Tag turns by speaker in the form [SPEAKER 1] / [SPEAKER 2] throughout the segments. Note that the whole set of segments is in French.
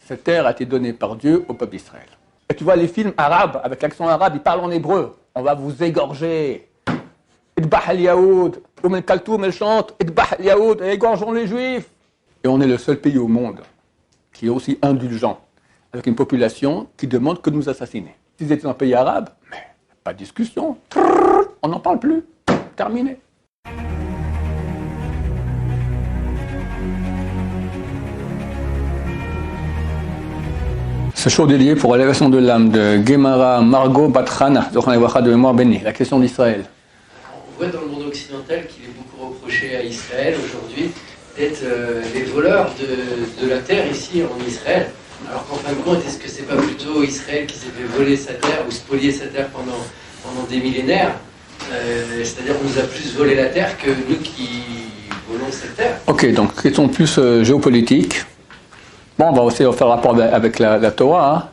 [SPEAKER 1] Cette terre a été donnée par Dieu au peuple d'Israël. Et tu vois les films arabes, avec l'accent arabe, ils parlent en hébreu. On va vous égorger. Idbah al-Yahoud. Oum el-Kaltoum, elle chante. Idbah al-Yahoud, égorgeons les Juifs. Et on est le seul pays au monde qui est aussi indulgent, avec une population qui demande que nous assassiner. S'ils étaient dans un pays arabe, mais pas de discussion. On n'en parle plus. Terminé. Ce show dédié pour l'élévation de l'âme de Gemara Margot Batrana, de mémoire bénie, la question d'Israël.
[SPEAKER 2] On voit dans le monde occidental qu'il est beaucoup reproché à Israël aujourd'hui d'être les voleurs de la terre ici en Israël. Alors qu'en fin de compte, est-ce que c'est pas plutôt Israël qui s'est fait voler sa terre ou spolier sa terre pendant des millénaires c'est-à-dire qu'on nous a plus volé la terre que nous qui volons cette terre. Ok, donc question plus géopolitique. Bon, on va aussi faire rapport avec la Torah. Hein.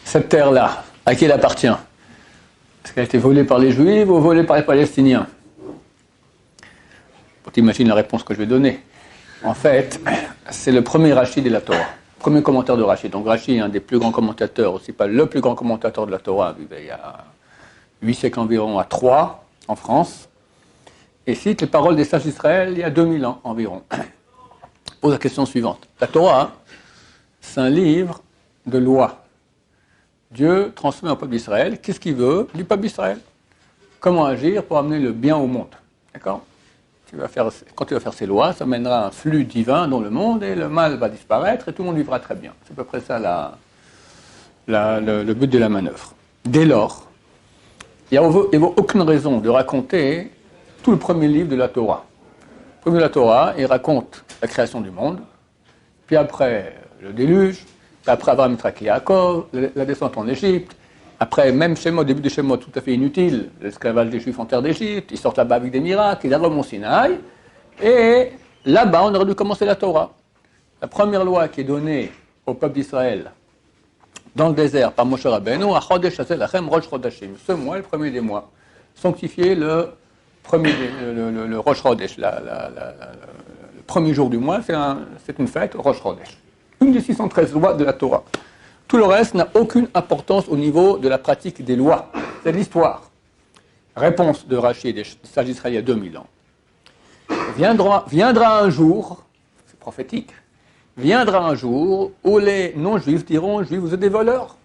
[SPEAKER 2] Cette terre-là, à qui elle appartient? Est-ce qu'elle a été volée par les Juifs ou volée par les Palestiniens? Tu imagines la réponse que je vais donner. En fait, c'est le premier Rashi de la Torah. Premier commentaire de Rashi. Donc Rashi est un des plus grands commentateurs, aussi pas le plus grand commentateur de la Torah. Il y a 8 siècles environ à Troyes, en France. Et cite les paroles des sages d'Israël il y a 2000 ans environ. Pose la question suivante. La Torah, c'est un livre de loi. Dieu transmet au peuple d'Israël qu'est-ce qu'il veut du peuple d'Israël. Comment agir pour amener le bien au monde. D'accord ? Quand tu vas faire ces lois, ça mènera un flux divin dans le monde et le mal va disparaître et tout le monde vivra très bien. C'est à peu près ça le but de la manœuvre. Dès lors, il n'y a aucune raison de raconter tout le premier livre de la Torah. Le premier de la Torah, il raconte la création du monde, puis après le déluge, puis après Abraham, Yitzhak et Yaakov, la descente en Égypte, après même Shemot, début de Shemot tout à fait inutile, l'esclavage des Juifs en terre d'Égypte, ils sortent là-bas avec des miracles, ils arrivent au Mont Sinaï, et là-bas on aurait dû commencer la Torah. La première loi qui est donnée au peuple d'Israël dans le désert par Moshe Rabbeinu, à Chodesh Hazel Lachem Rosh Chodashim, ce mois, le premier des mois, sanctifier le Rosh Chodesh, le premier jour du mois, c'est une fête, Rosh Chodesh. Une des 613 lois de la Torah. Tout le reste n'a aucune importance au niveau de la pratique des lois. C'est de l'histoire. Réponse de Rashi et des sages d'Israël il y a 2000 ans. Viendra un jour, c'est prophétique, viendra un jour où les non-juifs diront aux juifs, vous êtes des voleurs.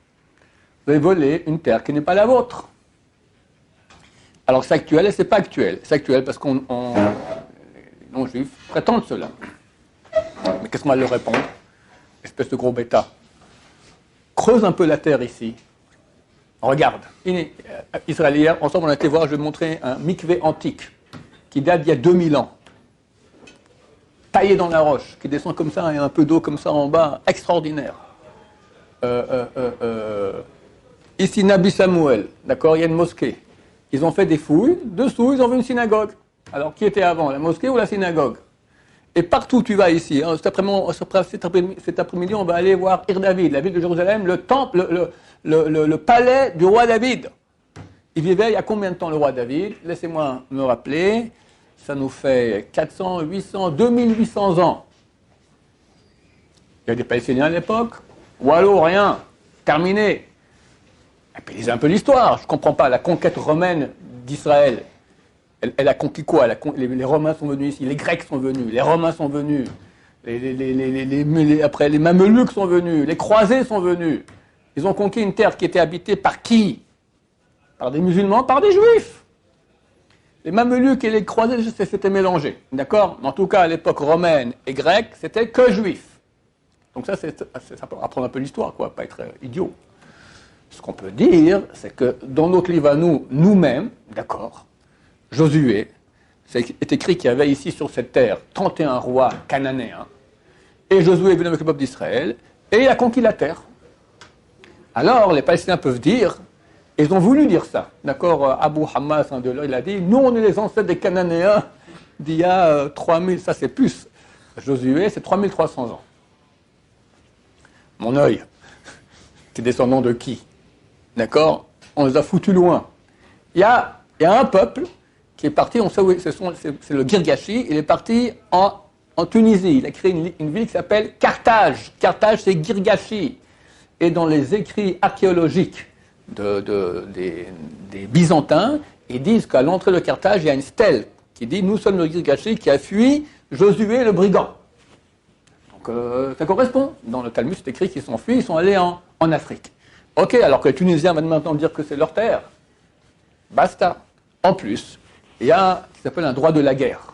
[SPEAKER 2] Vous avez volé une terre qui n'est pas la vôtre. Alors c'est actuel et c'est pas actuel. C'est actuel parce les non-juifs prétendent cela. Mais qu'est-ce qu'on va leur répondre? Espèce de gros bêta. Creuse un peu la terre ici. Regarde. Israël, hier, ensemble, on a été voir, je vais montrer un mikvé antique qui date d'il y a 2000 ans. Taillé dans la roche, qui descend comme ça, et un peu d'eau comme ça en bas. Extraordinaire. Ici, Nabi Samuel, d'accord, il y a une mosquée. Ils ont fait des fouilles. Dessous, ils ont vu une synagogue. Alors, qui était avant, la mosquée ou la synagogue? Et partout tu vas ici, hein, cet après-midi, on va aller voir Ir David, la ville de Jérusalem, le temple, le palais du roi David. Il vivait il y a combien de temps le roi David? Laissez-moi me rappeler, ça nous fait 400, 800, 2800 ans. Il y a des Palestiniens à l'époque, Wallo, rien, terminé. Et puis lisez un peu l'histoire, je ne comprends pas, la conquête romaine d'Israël. Elle a conquis quoi? Les Romains sont venus ici, les Grecs sont venus, les Romains sont venus, après les Mameluks sont venus, les Croisés sont venus. Ils ont conquis une terre qui était habitée par qui? Par des musulmans, par des Juifs. Les Mameluks et les Croisés s'étaient mélangés, d'accord? En tout cas, à l'époque romaine et grecque, c'était que Juifs. Donc ça peut apprendre un peu l'histoire, quoi, pas être idiot. Ce qu'on peut dire, c'est que dans notre livre à nous-mêmes, d'accord, Josué, c'est écrit qu'il y avait ici sur cette terre 31 rois cananéens, et Josué est venu avec le peuple d'Israël, et il a conquis la terre. Alors, les Palestiniens peuvent dire, ils ont voulu dire ça, d'accord, Abu Hamas, un de l'heure, il a dit, nous on est les ancêtres des Cananéens d'il y a 3000, ça c'est plus, Josué, c'est 3300 ans. Mon œil, c'est descendant de qui? D'accord? On les a foutus loin. Il y a un peuple qui est parti, on sait où c'est le Girgashi, il est parti en
[SPEAKER 1] en Tunisie. Il a créé une ville qui s'appelle Carthage. Carthage, c'est Girgashi. Et dans les écrits archéologiques des Byzantins, ils disent qu'à l'entrée de Carthage, il y a une stèle qui dit « Nous sommes le Girgashi qui a fui Josué le brigand ». Donc ça correspond. Dans le Talmud, c'est écrit qu'ils sont fuis, ils sont allés en Afrique. Ok, alors que les Tunisiens viennent maintenant dire que c'est leur terre. Basta. En plus, il y a ce qui s'appelle un droit de la guerre.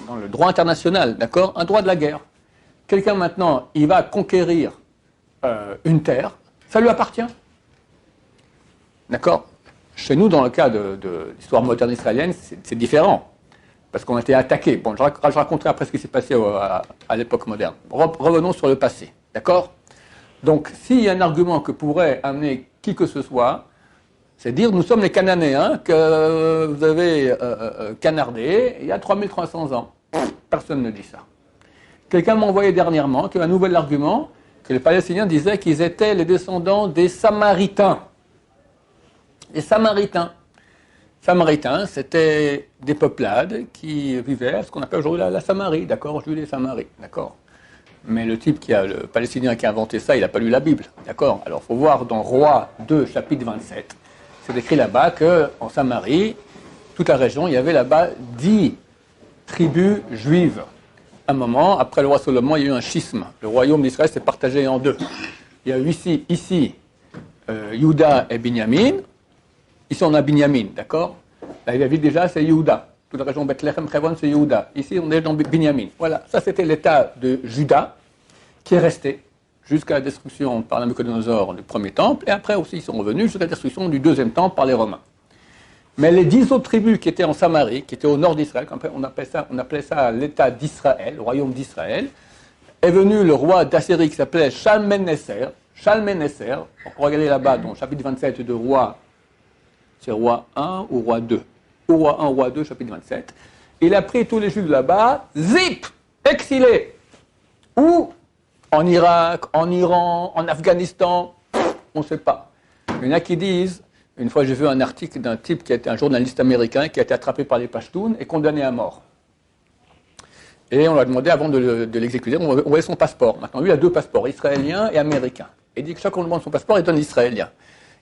[SPEAKER 1] Dans le droit international, d'accord? Un droit de la guerre. Quelqu'un maintenant, il va conquérir une terre, ça lui appartient. D'accord? Chez nous, dans le cas de l'histoire moderne israélienne, c'est différent. Parce qu'on a été attaqué. Bon, je raconterai après ce qui s'est passé à l'époque moderne. Revenons sur le passé. D'accord? Donc, s'il y a un argument que pourrait amener qui que ce soit, c'est dire nous sommes les Cananéens que vous avez canardés il y a 3300 ans. Personne ne dit ça. Quelqu'un m'a envoyé dernièrement qu'il y a un nouvel argument que les Palestiniens disaient qu'ils étaient les descendants des Samaritains. Les Samaritains. Samaritains, c'était des peuplades qui vivaient à ce qu'on appelle aujourd'hui la Samarie, d'accord? Judée et Samarie, d'accord? Mais le type le Palestinien qui a inventé ça, il n'a pas lu la Bible, d'accord? Alors, il faut voir dans Roi 2, chapitre 27, c'est écrit là-bas qu'en Samarie, toute la région, il y avait là-bas 10 tribus juives. À un moment, après le roi Salomon, il y a eu un schisme. Le royaume d'Israël s'est partagé en deux. Il y a eu ici Juda et Binyamin. Ici, on a Binyamin, d'accord? La ville déjà, c'est Yehuda. Toute la région Bethléem, Hebron, c'est Yehuda. Ici, on est dans Binyamin. Voilà, ça c'était l'état de Juda qui est resté jusqu'à la destruction par Nabuchodonosor du premier temple. Et après aussi, ils sont revenus jusqu'à la destruction du deuxième temple par les Romains. Mais les 10 autres tribus qui étaient en Samarie, qui étaient au nord d'Israël, on appelait ça l'état d'Israël, le royaume d'Israël, est venu le roi d'Assyrie qui s'appelait Shalmaneser. Shalmaneser, on peut regarder là-bas, dans le chapitre 27 de Roi, c'est Roi 1 ou Roi 2, ou Roi 1, Roi 2, chapitre 27. Il a pris tous les Juifs là-bas, zip, exilés. Ou en Irak, en Iran, en Afghanistan, on ne sait pas. Il y en a qui disent, une fois j'ai vu un article d'un type qui était un journaliste américain qui a été attrapé par les Pashtuns et condamné à mort. Et on lui a demandé avant de l'exécuter, on voyait son passeport. Maintenant, lui, il a 2 passeports, israélien et américain. Et il dit que chaque fois qu'on demande son passeport, il donne l'israélien.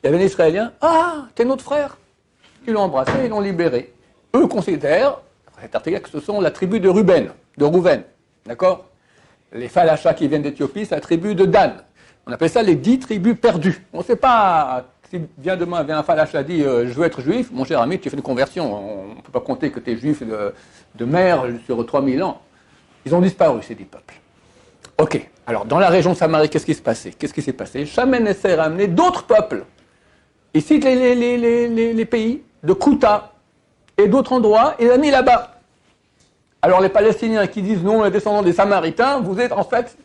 [SPEAKER 1] Il y avait un Israélien, ah, t'es notre frère. Ils l'ont embrassé, ils l'ont libéré. Eux considèrent, cet article, que ce sont la tribu de Rouven. D'accord? Les Falachas qui viennent d'Éthiopie, c'est la tribu de Dan. On appelle ça les 10 tribus perdues. On ne sait pas, si demain vient un Falacha dit je veux être juif, mon cher ami, tu fais une conversion. On ne peut pas compter que tu es juif de mère sur 3000 ans. Ils ont disparu, ces 10 peuples. Ok, alors dans la région de Samarie, qu'est-ce qui s'est passé? Shalmaneser a amené d'autres peuples. Il cite les pays de Kouta et d'autres endroits, et il a mis là-bas. Alors les Palestiniens qui disent non, les descendants des Samaritains, vous êtes en fait,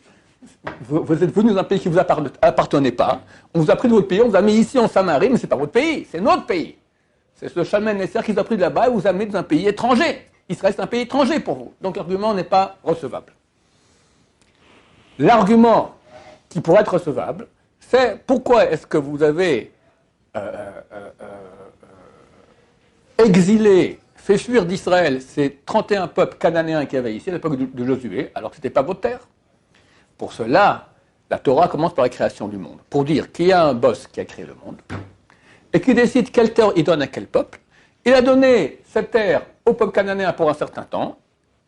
[SPEAKER 1] vous êtes venus dans un pays qui ne vous appartenait pas, on vous a pris de votre pays, on vous a mis ici en Samarie, mais ce n'est pas votre pays, c'est notre pays. C'est ce Shalmaneser qui vous a pris de là-bas et vous a mis dans un pays étranger. Israël, c'est un pays étranger pour vous. Donc l'argument n'est pas recevable. L'argument qui pourrait être recevable, c'est pourquoi est-ce que vous avez exilé, fait fuir d'Israël ces 31 peuples cananéens qu'il y avait ici à l'époque de Josué, alors que ce n'était pas votre terre. Pour cela, la Torah commence par la création du monde, pour dire qu'il y a un boss qui a créé le monde, et qui décide quelle terre il donne à quel peuple. Il a donné cette terre au peuple cananéen pour un certain temps,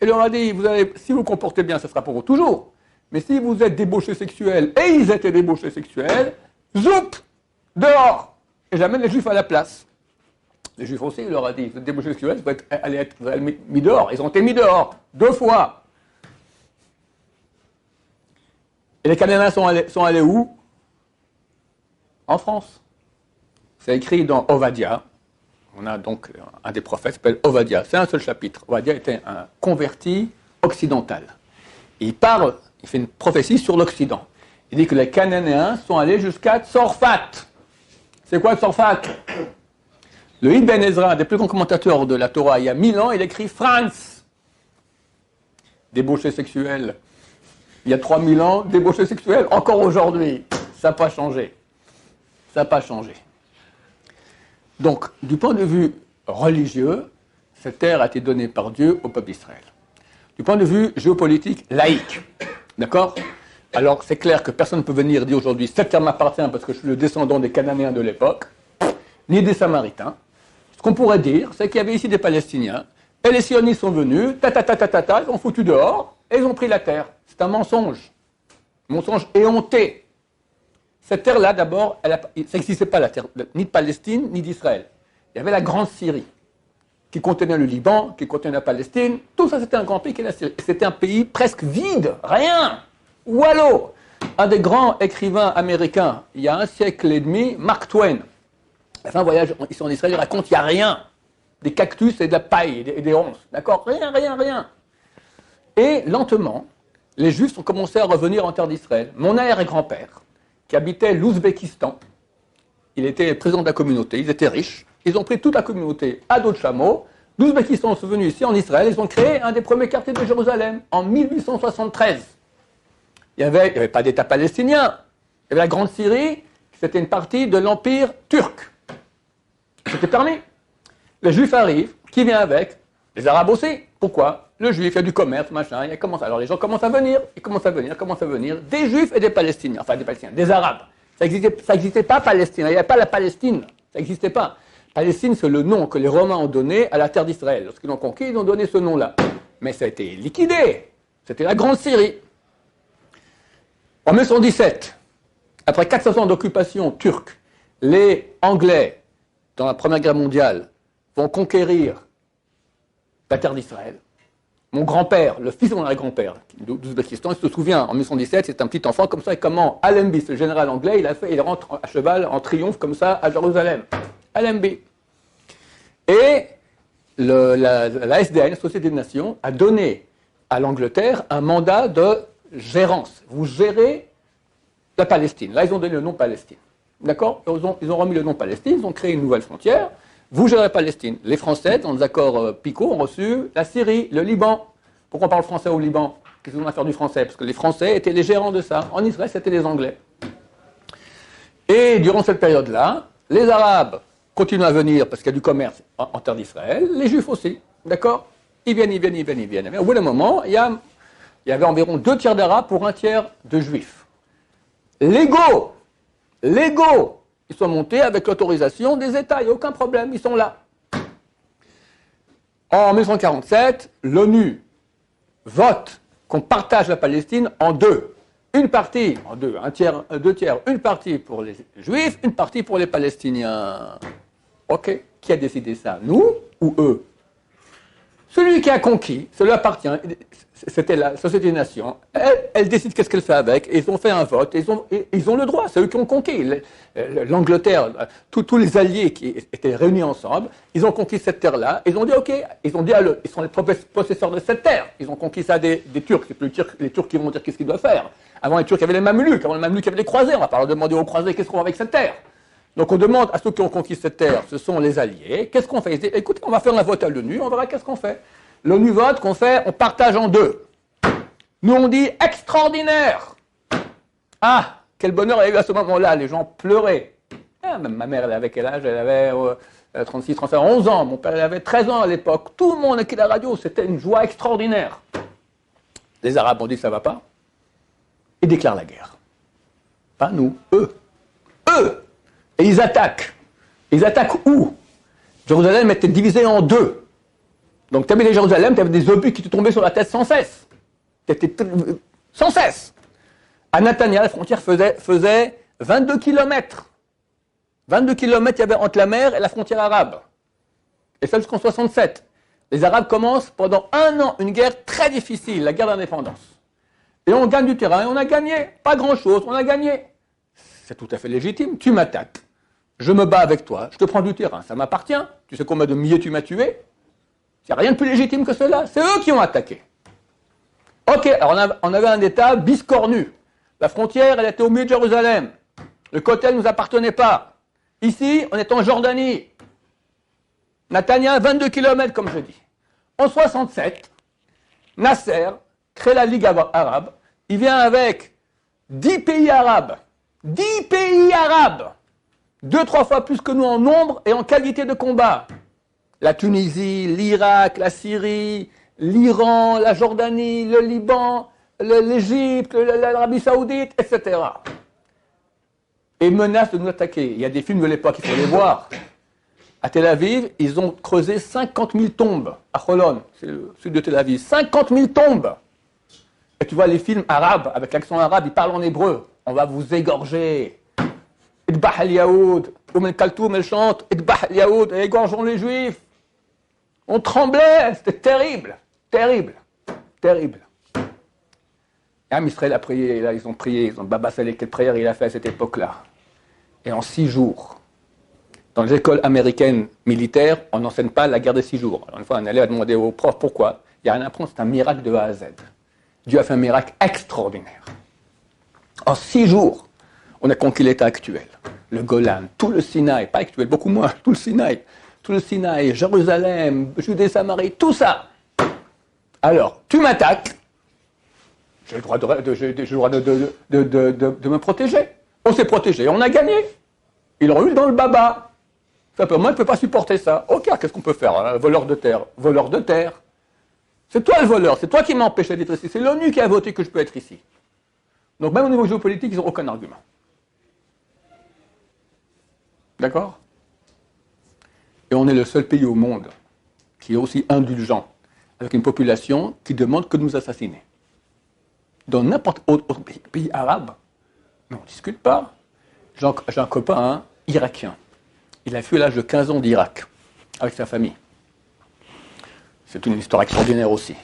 [SPEAKER 1] et leur a dit, si vous vous comportez bien, ce sera pour vous toujours. Mais si vous êtes débauchés sexuels, et ils étaient débauchés sexuels, zoup, dehors, et j'amène les Juifs à la place. Les Juifs aussi, il leur a dit, vous êtes débauchés sexuels, vous allez être mis dehors. Ils ont été mis dehors, 2 fois. Et les Cananéens sont allés où? En France. C'est écrit dans Ovadia. On a donc un des prophètes qui s'appelle Ovadia. C'est un seul chapitre. Ovadia était un converti occidental. Il fait une prophétie sur l'Occident. Il dit que les Cananéens sont allés jusqu'à Tzorfat. C'est quoi Tzorfat? Le Ibn Ezra, un des plus grands commentateurs de la Torah, il y a 1000 ans, il écrit France. Débauché sexuel. Il y a 3000 ans, débauché sexuel. Encore aujourd'hui. Ça n'a pas changé. Ça n'a pas changé. Donc, du point de vue religieux, cette terre a été donnée par Dieu au peuple d'Israël. du point de vue géopolitique laïque. D'accord? Alors, c'est clair que personne ne peut venir dire aujourd'hui cette terre m'appartient parce que je suis le descendant des Cananéens de l'époque, ni des Samaritains. Ce qu'on pourrait dire, c'est qu'il y avait ici des Palestiniens, et les sionistes sont venus, ils ont foutu dehors, et ils ont pris la terre. C'est un mensonge. Mensonge éhonté. Cette terre-là, d'abord, ça n'existait pas, la terre, ni de Palestine, ni d'Israël. Il y avait la Grande Syrie, qui contenait le Liban, qui contenait la Palestine. Tout ça, c'était un grand pays qui est la Syrie. C'était un pays presque vide, rien. Wallo, un des grands écrivains américains, il y a un siècle et demi, Mark Twain, il a fait un voyage ici en Israël, il raconte qu'il n'y a rien. Des cactus et de la paille et des ronces. D'accord? Rien, rien, rien. Et lentement, les Juifs ont commencé à revenir en terre d'Israël. Mon arrière-grand-père, qui habitait l'Ouzbékistan, il était président de la communauté, ils étaient riches, ils ont pris toute la communauté à dos de chameau. L'Ouzbékistan sont venus ici en Israël, ils ont créé un des premiers quartiers de Jérusalem en 1873. Il n'y avait pas d'État palestinien. Il y avait la Grande Syrie, c'était une partie de l'Empire turc. C'était permis. Les Juifs arrivent, qui vient avec? Les Arabes aussi. Pourquoi? Le Juif, il y a du commerce, machin, il commence. Alors les gens commencent à venir, commencent à venir, des Juifs et des Palestiniens, enfin des Palestiniens, des Arabes. Ça n'existait pas Palestine, il n'y avait pas la Palestine, ça n'existait pas. Palestine, c'est le nom que les Romains ont donné à la terre d'Israël. Lorsqu'ils l'ont conquis, ils ont donné ce nom-là. Mais ça a été liquidé. C'était la Grande Syrie. En 1917, après 400 ans d'occupation turque, les Anglais, dans la Première Guerre mondiale, vont conquérir la terre d'Israël. Mon grand-père, le fils de mon grand-père, d'Ouzbékistan, il se souvient, en 1917, c'est un petit enfant comme ça, et comment Allenby, le général anglais, il rentre à cheval, en triomphe, comme ça, à Jérusalem. Allenby. Et la SDN, la Société des Nations, a donné à l'Angleterre un mandat de gérance. Vous gérez la Palestine. Là, ils ont donné le nom Palestine. D'accord? Ils ont remis le nom Palestine, ils ont créé une nouvelle frontière. Vous gérez la Palestine. Les Français, dans les accords Picot, ont reçu la Syrie, le Liban. Pourquoi on parle français au Liban? Qu'est-ce qu'on a à faire du français? Parce que les Français étaient les gérants de ça. En Israël, c'était les Anglais. Et durant cette période-là, les Arabes continuent à venir parce qu'il y a du commerce en terre d'Israël. Les Juifs aussi. D'accord? Ils viennent. Mais au bout d'un moment, il y avait environ 2 tiers d'Arabes pour 1 tiers de Juifs. Légaux, ils sont montés avec l'autorisation des États, il n'y a aucun problème, ils sont là. En 1947, l'ONU vote qu'on partage la Palestine en deux. Une partie, en deux, un tiers, 2 tiers, une partie pour les Juifs, une partie pour les Palestiniens. Ok, qui a décidé ça? Nous ou eux? Celui qui a conquis, cela appartient, c'était la Société des Nations, elle décide qu'est-ce qu'elle fait avec, et ils ont fait un vote, et ils ont le droit, c'est eux qui ont conquis. L'Angleterre, tous les alliés qui étaient réunis ensemble, ils ont conquis cette terre-là, ils ont dit ok, ils sont les possesseurs de cette terre, ils ont conquis ça des Turcs, c'est plus les Turcs qui vont dire qu'est-ce qu'ils doivent faire. Avant les Turcs, il y avait les Mameluks, avant les Mameluks, il y avait les croisés, on va pas leur demander aux croisés qu'est-ce qu'on va avec cette terre. Donc on demande à ceux qui ont conquis cette terre, ce sont les alliés, qu'est-ce qu'on fait? Ils disent, écoutez, on va faire un vote à l'ONU, on verra qu'est-ce qu'on fait. L'ONU vote qu'on fait, on partage en deux. Nous on dit extraordinaire. Ah, quel bonheur il y a eu à ce moment-là, les gens pleuraient. Ah, même ma mère, elle avait quel âge? Elle avait 36, 37, 11 ans, mon père, il avait 13 ans à l'époque. Tout le monde écoutait la radio, c'était une joie extraordinaire. Les Arabes ont dit ça va pas. Ils déclarent la guerre. Pas nous, eux. Eux. Et ils attaquent. Ils attaquent où? Jérusalem était divisée en deux. Donc tu avais les Jérusalem, tu avais des obus qui te tombaient sur la tête sans cesse. Sans cesse. À Netanya, la frontière faisait 22 km. 22 km il y avait entre la mer et la frontière arabe. Et ça jusqu'en 67. Les Arabes commencent pendant 1 an une guerre très difficile, la guerre d'indépendance. Et on gagne du terrain et on a gagné. Pas grand-chose, on a gagné. C'est tout à fait légitime. Tu m'attaques. Je me bats avec toi, je te prends du terrain, ça m'appartient. Tu sais combien de milliers tu m'as tué? Il n'y a rien de plus légitime que cela. C'est eux qui ont attaqué. Ok, alors on avait un État biscornu. La frontière, elle était au milieu de Jérusalem. Le côté ne nous appartenait pas. Ici, on est en Jordanie. Netanya, 22 km, comme je dis. En 67, Nasser crée la Ligue arabe. Il vient avec 10 pays arabes. 10 pays arabes! 2-3 fois plus que nous en nombre et en qualité de combat. La Tunisie, l'Irak, la Syrie, l'Iran, la Jordanie, le Liban, l'Égypte, l'Arabie Saoudite, etc. Et menacent de nous attaquer. Il y a des films de l'époque, il faut les voir. À Tel Aviv, ils ont creusé 50 000 tombes. À Holon, c'est le sud de Tel Aviv. 50 000 tombes. Et tu vois les films arabes, avec l'accent arabe, ils parlent en hébreu. On va vous égorger. Idbah al-Yahoud. Oum Kaltoum, elle chante. Idbah al-Yahoud. Égorgeons les Juifs. On tremblait. C'était terrible. Terrible. Terrible. Et Israël a prié. Et là, ils ont prié. Ils ont Baba Saleh, quelle prière il a fait à cette époque-là. Et en 6 jours, dans les écoles américaines militaires, on n'enseigne pas la guerre des 6 jours. Alors une fois, on allait demander aux profs pourquoi. Il n'y a rien à apprendre, c'est un miracle de A à Z. Dieu a fait un miracle extraordinaire. En 6 jours, on a conquis l'état actuel. Le Golan, tout le Sinaï, pas actuel, beaucoup moins, tout le Sinaï. Tout le Sinaï, Jérusalem, Judée, Samarie, tout ça. Alors, tu m'attaques, j'ai le droit de me protéger. On s'est protégé, on a gagné. Ils ont eu dans le baba. Simplement, il ne peut pas supporter ça. Ok, qu'est-ce qu'on peut faire? Voleur de terre. Voleur de terre. C'est toi le voleur, c'est toi qui m'as empêché d'être ici. C'est l'ONU qui a voté que je peux être ici. Donc même au niveau géopolitique, ils n'ont aucun argument. D'accord? Et on est le seul pays au monde qui est aussi indulgent, avec une population qui demande que de nous assassiner. Dans n'importe quel autre pays arabe, mais on ne discute pas. J'ai un copain irakien. Il a fui à l'âge de 15 ans d'Irak, avec sa famille. C'est une histoire extraordinaire aussi.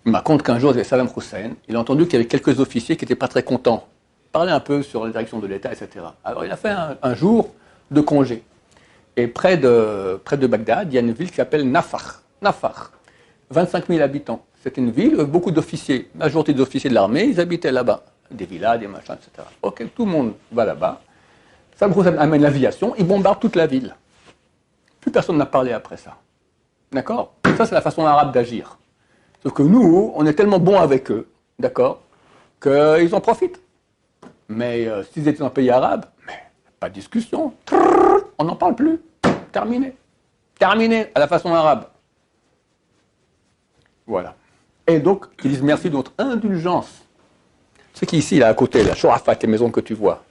[SPEAKER 1] Il m'a raconté qu'un jour, il y avait Saddam Hussein. Il a entendu qu'il y avait quelques officiers qui n'étaient pas très contents. Parlaient un peu sur la direction de l'État, etc. Alors il a fait un jour de congé. Et près de Bagdad, il y a une ville qui s'appelle Nafar. Nafar. 25 000 habitants. C'est une ville avec beaucoup d'officiers. La majorité des officiers de l'armée, ils habitaient là-bas. Des villas, des machins, etc. Ok, tout le monde va là-bas. Saddam Hussein amène l'aviation, il bombarde toute la ville. Plus personne n'a parlé après ça. D'accord? Ça, c'est la façon arabe d'agir. Sauf que nous, on est tellement bons avec eux, d'accord, qu'ils en profitent. Mais s'ils étaient dans un pays arabe, pas de discussion. On n'en parle plus. Terminé. Terminé à la façon arabe. Voilà. Et donc, ils disent merci de notre indulgence. Ceux qui ici, là, à côté, la Shorafat, les maisons que tu vois,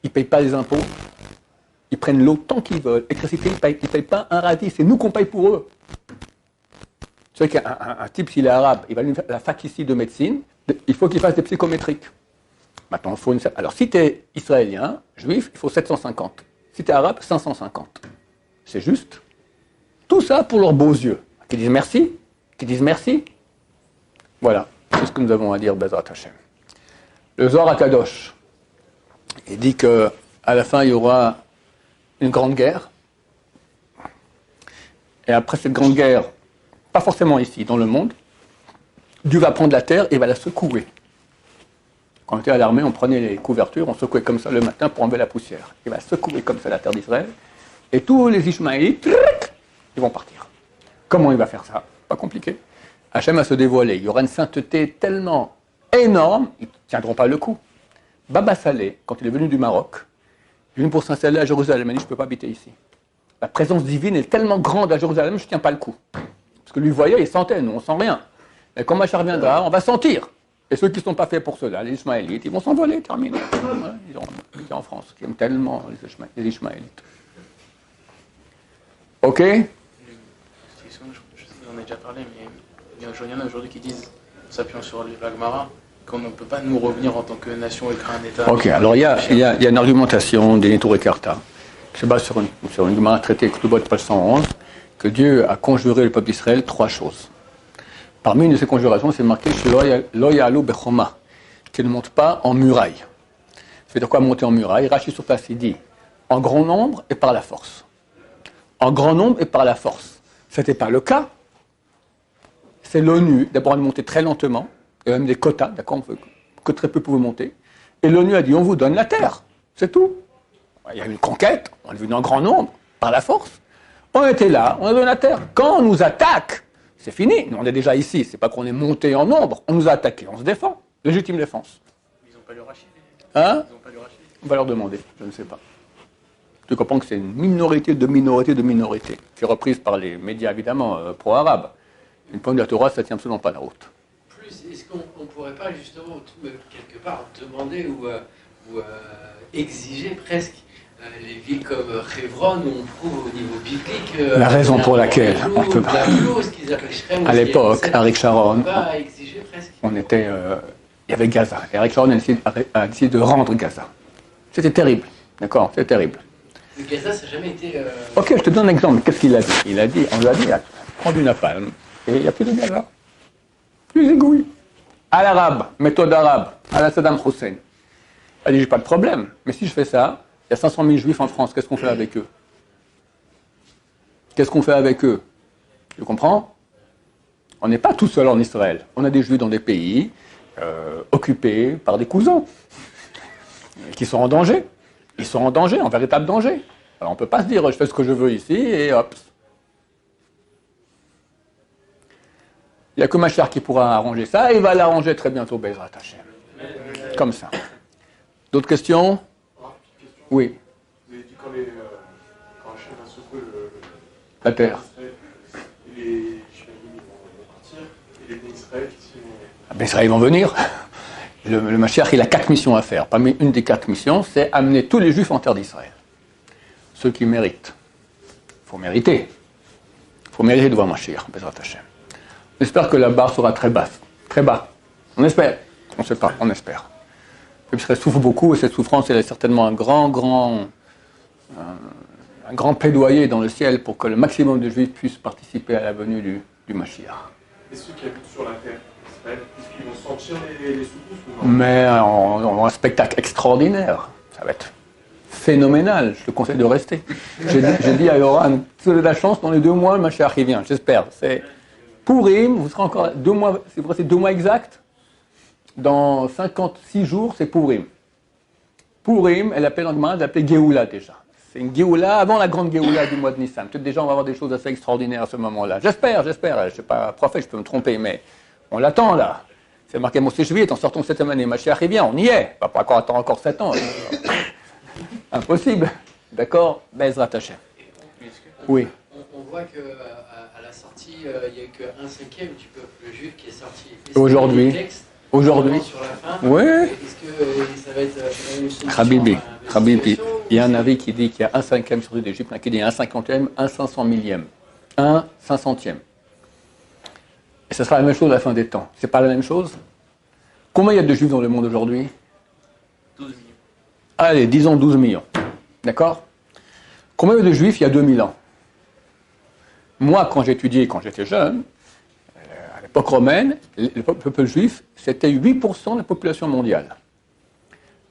[SPEAKER 1] ils ne payent pas les impôts. Ils prennent l'eau tant qu'ils veulent. L'électricité, ils ne payent pas un radis. C'est nous qu'on paye pour eux. Tu sais qu'un type, s'il est arabe, il va à la fac ici de médecine, il faut qu'il fasse des psychométriques. Maintenant, il faut alors, si tu es israélien, juif, il faut 750. Si tu es arabe, 550. C'est juste. Tout ça pour leurs beaux yeux. Qui disent merci. Qui disent merci. Voilà. C'est ce que nous avons à dire, Bezrat Hashem. Le Zohar HaKadosh, il dit qu'à la fin, il y aura une grande guerre. Et après cette grande guerre, pas forcément ici, dans le monde, Dieu va prendre la terre et va la secouer. Quand on était à l'armée, on prenait les couvertures, on secouait comme ça le matin pour enlever la poussière. Il va secouer comme ça la terre d'Israël. Et tous les Ishmaélites, ils vont partir. Comment il va faire ça? Pas compliqué. Hachem va se dévoiler. Il y aura une sainteté tellement énorme, ils ne tiendront pas le coup. Baba Saleh, quand il est venu du Maroc, il est venu pour s'installer à Jérusalem. Il a dit, je ne peux pas habiter ici. La présence divine est tellement grande à Jérusalem, je ne tiens pas le coup. Parce que lui voyait, il sentait, nous on ne sent rien. Mais quand Machar viendra, on va sentir. Et ceux qui ne sont pas faits pour cela, les Ishmaélites, ils vont s'envoler, terminé. Voilà, ils sont en France, qui aiment tellement les Ishmaélites. Ok?
[SPEAKER 3] Je sais qu'on en a déjà parlé, mais il y en a aujourd'hui qui disent, s'appuyant sur l'Agmara, qu'on ne peut pas nous revenir en tant que nation et créer un État.
[SPEAKER 2] Ok, alors il y a une argumentation des Netur et Karta, qui se base sur une Gemara traitée, Ketubot, page 111, que Dieu a conjuré le peuple d'Israël 3 choses. Parmi une de ces conjurations, c'est marqué Lo ya'alu bechoma, qui ne monte pas en muraille. Ça veut dire quoi monter en muraille? Rachi sur place, il dit en grand nombre et par la force. En grand nombre et par la force. Ce n'était pas le cas. C'est l'ONU, d'abord elle montait très lentement, il y a même des quotas, d'accord, que très peu pouvaient monter. Et l'ONU a dit on vous donne la terre, c'est tout. Il y a eu une conquête, on est venu en grand nombre, par la force. On était là, on a donné la terre. Quand on nous attaque, c'est fini. Nous, on est déjà ici. C'est pas qu'on est monté en nombre. On nous a attaqué. On se défend. Légitime défense.
[SPEAKER 3] Ils n'ont pas le rachis.
[SPEAKER 2] Hein?
[SPEAKER 3] Ils n'ont pas le rachis.
[SPEAKER 2] On va leur demander. Je ne sais pas. Tu comprends que c'est une minorité de minorité de minorité qui est reprise par les médias, évidemment, pro-arabes. Une pomme de la Torah, ça ne tient absolument pas la route.
[SPEAKER 4] Plus, est-ce qu'on ne pourrait pas justement, quelque part, demander ou exiger presque les villes comme Hebron, où on trouve au niveau biblique
[SPEAKER 2] la raison pour laquelle on peut
[SPEAKER 4] la clause qu'ils appellent Shrem
[SPEAKER 2] à
[SPEAKER 4] aussi,
[SPEAKER 2] l'époque, Aric Sharon,
[SPEAKER 4] on peut pas exiger presque.
[SPEAKER 2] on était, il y avait Gaza. Et Aric Sharon a décidé de rendre Gaza. C'était terrible, d'accord, c'était terrible.
[SPEAKER 4] Le Gaza, ça n'a jamais été...
[SPEAKER 2] Ok, je te donne un exemple. Qu'est-ce qu'il a dit? Il a dit, on lui a dit, prends du napalm et il n'y a plus de Gaza. Plus d'égouilles. À l'arabe, méthode arabe, à la Saddam Hussein. Elle dit, j'ai pas de problème, mais si je fais ça, il y a 500 000 juifs en France, qu'est-ce qu'on fait avec eux? Qu'est-ce qu'on fait avec eux? Tu comprends? On n'est pas tout seul en Israël. On a des juifs dans des pays occupés par des cousins qui sont en danger. Ils sont en danger, en véritable danger. Alors on ne peut pas se dire, je fais ce que je veux ici et hop. Il n'y a que Machar qui pourra arranger ça, et il va l'arranger très bientôt, Bezrat Hashem. Comme ça. D'autres questions? Oui.
[SPEAKER 5] Vous avez dit quand Hachem va secouer
[SPEAKER 2] La terre.
[SPEAKER 5] les Shmaïm vont partir, et les Bnei Israël qui sont...
[SPEAKER 2] Ben Israël vont venir. Le Mashiach, il a 4 missions à faire. Parmi une des 4 missions, c'est amener tous les Juifs en terre d'Israël. Ceux qui méritent. Il faut mériter. Il faut mériter de voir Mashiach, Bezrat Hashem. On espère que la barre sera très basse. Très bas. On espère. On ne sait pas, on espère. Puisqu'elle souffre beaucoup, et cette souffrance, elle est certainement un grand plaidoyer dans le ciel pour que le maximum de Juifs puissent participer à la venue du Mashiach.
[SPEAKER 5] Et ceux qui habitent sur la terre, Israël, est-ce qu'ils vont sentir les secousses ou non?
[SPEAKER 2] Mais on a un spectacle extraordinaire. Ça va être phénoménal. Je te conseille de rester. J'ai dit à Yoran, si vous avez de la chance, dans les 2 mois, le Mashiach il vient. J'espère. C'est Pourim, vous serez encore 2 mois, c'est 2 mois exacts. Dans 56 jours, c'est Pourim. Pourim, elle appelle en Gemara, elle l'appelait Géoula déjà. C'est une Géoula avant la grande Géoula du mois de Nissan. Peut-être déjà on va avoir des choses assez extraordinaires à ce moment-là. J'espère. Je ne suis pas prophète, je peux me tromper, mais on l'attend là. C'est marqué Moshe Shvit, en sortant cette année, Mashiach il vient, on y est. On va pas attendre encore 7 ans. Impossible. D'accord? Bezrat Hashem. Oui.
[SPEAKER 4] On voit qu'à la sortie, il n'y a eu qu'un cinquième du peuple juif qui est sorti.
[SPEAKER 2] Aujourd'hui. Aujourd'hui.
[SPEAKER 4] Sur la fin,
[SPEAKER 2] Oui.
[SPEAKER 4] est-ce que ça va être une solution
[SPEAKER 2] Habibi, il y a un avis qui dit qu'il y a un 5e sorti d'Égypte, un qui dit un 50e, un 500 millième, un 500e. Et ce sera la même chose à la fin des temps. C'est pas la même chose? Combien il y a de juifs dans le monde aujourd'hui?
[SPEAKER 3] 12 millions.
[SPEAKER 2] Allez, disons 12 millions. D'accord? Combien il y a de juifs il y a 2000 ans? Moi, quand j'étudiais, quand j'étais jeune, à l'époque romaine, le peuple juif, c'était 8% de la population mondiale.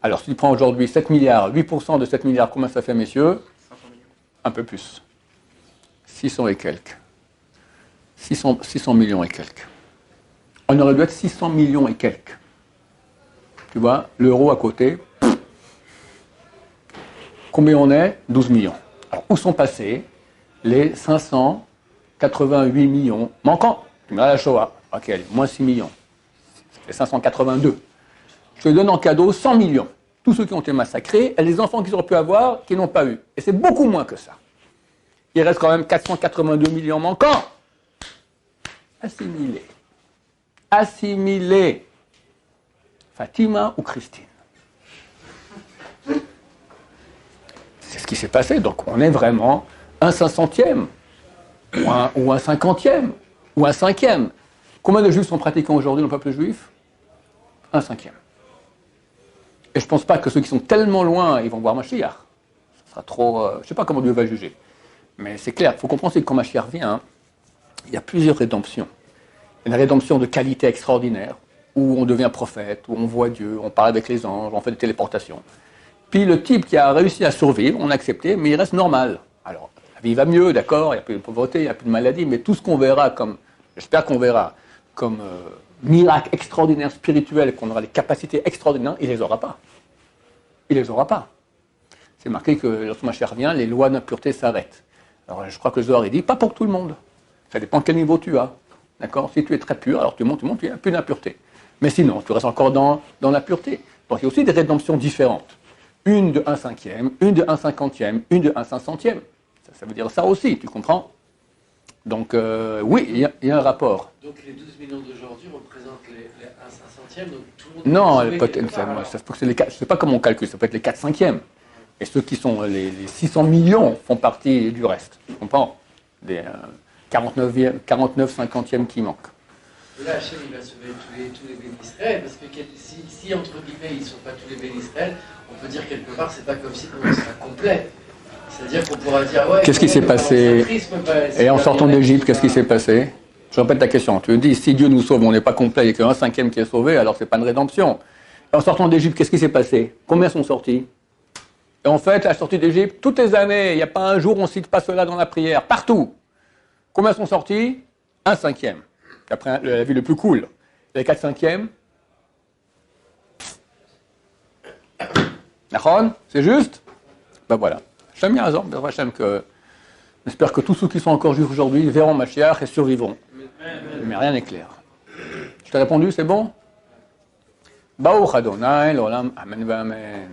[SPEAKER 2] Alors, si tu prends aujourd'hui 7 milliards, 8% de 7 milliards, combien ça fait, messieurs?
[SPEAKER 3] 500 millions.
[SPEAKER 2] Un peu plus. 600 et quelques. 600 millions et quelques. On aurait dû être 600 millions et quelques. Tu vois, l'euro à côté. Combien on est? 12 millions. Alors, où sont passés les 588 millions manquants? Tu me dis la Shoah. Ok, allez, moins 6 millions. C'est 582. Je te donne en cadeau 100 millions. Tous ceux qui ont été massacrés et les enfants qu'ils auraient pu avoir, qu'ils n'ont pas eu. Et c'est beaucoup moins que ça. Il reste quand même 482 millions manquants. Assimilés. Assimilés. Fatima ou Christine. C'est ce qui s'est passé. Donc on est vraiment un 500e, ou un 50e, ou un 5e. Combien de juifs sont pratiquants aujourd'hui dans le peuple juif? Un 5e. Et je ne pense pas que ceux qui sont tellement loin, ils vont voir Mashiach. Ce sera trop... je ne sais pas comment Dieu va juger. Mais c'est clair, il faut comprendre que quand Mashiach vient, il y a plusieurs rédemptions. Il y a une rédemption de qualité extraordinaire, où on devient prophète, où on voit Dieu, on parle avec les anges, on fait des téléportations. Puis le type qui a réussi à survivre, on a accepté, mais il reste normal. Alors, la vie va mieux, d'accord, il n'y a plus de pauvreté, il n'y a plus de maladie, mais tout ce qu'on verra comme, j'espère qu'on verra, comme miracle extraordinaire spirituel, qu'on aura des capacités extraordinaires, il ne les aura pas. Il ne les aura pas. C'est marqué que lorsque Mashiach revient, les lois d'impureté s'arrêtent. Alors je crois que le Zohar, il dit, pas pour tout le monde. Ça dépend de quel niveau tu as. D'accord? Si tu es très pur, alors tu montes, il n'y a plus d'impureté. Mais sinon, tu restes encore dans la pureté. Donc il y a aussi des rédemptions différentes. Une de 1/5e, une de 1/50e, une de 1/500e. Ça veut dire ça aussi, tu comprends? Donc oui, il y a un rapport.
[SPEAKER 4] Donc les 12 millions d'aujourd'hui représentent les 1/500e, donc tout le monde...
[SPEAKER 2] Non,
[SPEAKER 4] peut
[SPEAKER 2] peut-être,
[SPEAKER 4] quelque part, alors.
[SPEAKER 2] ça se peut que c'est je sais pas comment on calcule, ça peut être les 4/5e. Et ceux qui sont les 600 millions font partie du reste. Tu comprends? Des 49/50e qui manquent.
[SPEAKER 4] Et là, Hachem, il va sauver tous les bénis d'Israël, parce que si entre guillemets, ils ne sont pas tous les bénis d'Israël, on peut dire quelque part, c'est pas comme si on sera complet. C'est-à-dire qu'on pourra dire, ouais...
[SPEAKER 2] Qu'est-ce qui s'est passé? Et en sortant d'Égypte, qu'est-ce qui s'est passé? Je répète ta question. Tu dis, si Dieu nous sauve, on n'est pas complet et qu'il y a un 1/5 qui est sauvé, alors c'est pas une rédemption. Et en sortant d'Égypte, qu'est-ce qui s'est passé? Combien sont sortis? Et en fait, la sortie d'Égypte, toutes les années, il n'y a pas un jour où on ne cite pas cela dans la prière, partout. Combien sont sortis? 1/5. Après la vie le plus cool. Les 4/5. D'accord? C'est juste? Ben voilà. Hachem Yazor, Hachem, que j'espère que tous ceux qui sont encore juifs aujourd'hui verront Mashiach et survivront. Mais rien n'est clair. Je t'ai répondu, c'est bon? Baruch Adonai, l'olam, amen, amen.